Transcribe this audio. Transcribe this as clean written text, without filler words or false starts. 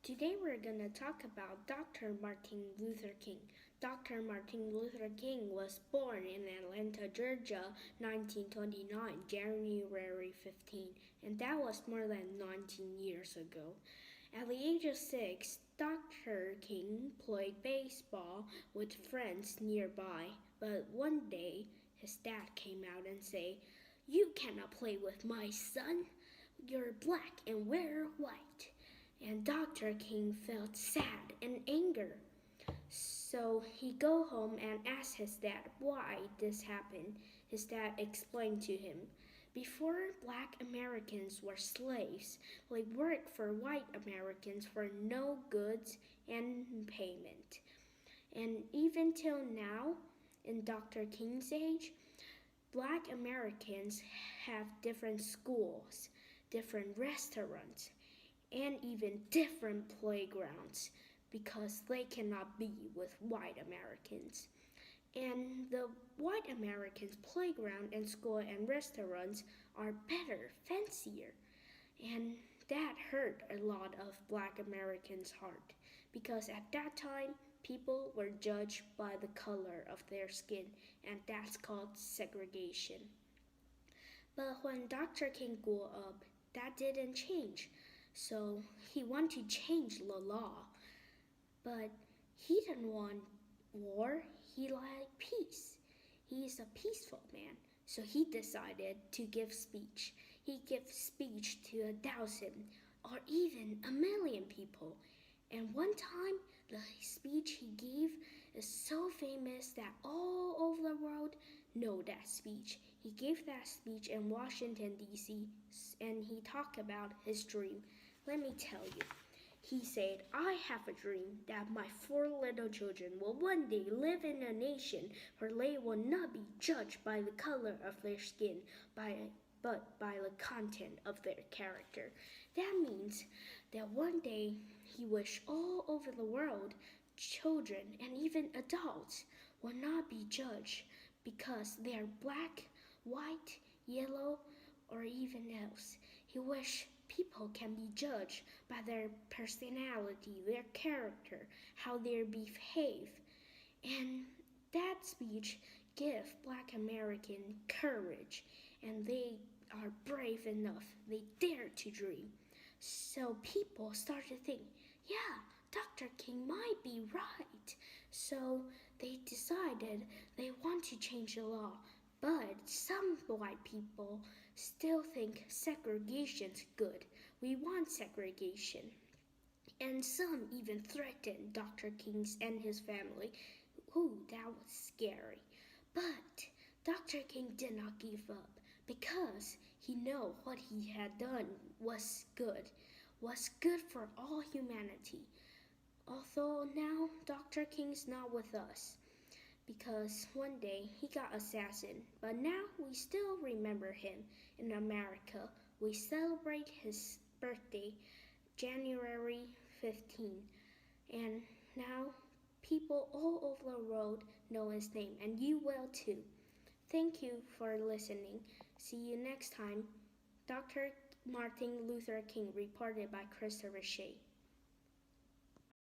Today we're going to talk about Dr. Martin Luther King. Dr. Martin Luther King was born in Atlanta, Georgia, 1929, January 15, and that was more than 19 years ago. At the age of 6, Dr. King played baseball with friends nearby, but one day his dad came out and said, "You cannot play with my son. You're black and we're white." And Dr. King felt sad and anger. So he go home and asked his dad why this happened. His dad explained to him, before black Americans were slaves, they worked for white Americans for no goods and payment. And even till now, in Dr. King's age, black Americans have different schools, different restaurants, and even different playgrounds because they cannot be with white Americans. And the white Americans' playground and school and restaurants are better, fancier. And that hurt a lot of black Americans' heart because at that time, people were judged by the color of their skin, and that's called segregation. But when Dr. King grew up, that didn't change. So he wanted to change the law, but he didn't want war, he liked peace. He is a peaceful man, so he decided to give speech. He gave speech to 1,000 or even 1,000,000 people. And one time, the speech he gave is so famous that all over the world know that speech. He gave that speech in Washington, D.C., and he talked about his dream. Let me tell you. He said, "I have a dream that my 4 little children will one day live in a nation where they will not be judged by the color of their skin, but by the content of their character." That means that one day he wished all over the world, children and even adults will not be judged because they are black, white, yellow, or even else. He wished people can be judged by their personality, their character, how they behave. And that speech gave black American courage, and they are brave enough. They dare to dream. So people started to think, yeah, Dr. King might be right. So they decided they want to change the law. But some white people still think segregation's good. We want segregation. And some even threatened Dr. King and his family. Ooh, that was scary. But Dr. King did not give up because he knew what he had done was good for all humanity. Although now Dr. King's not with us, because one day he got assassinated, but now we still remember him. In America, we celebrate his birthday, January 15, and now people all over the world know his name, and you will too. Thank you for listening. See you next time. Dr. Martin Luther King, reported by Christopher Shea.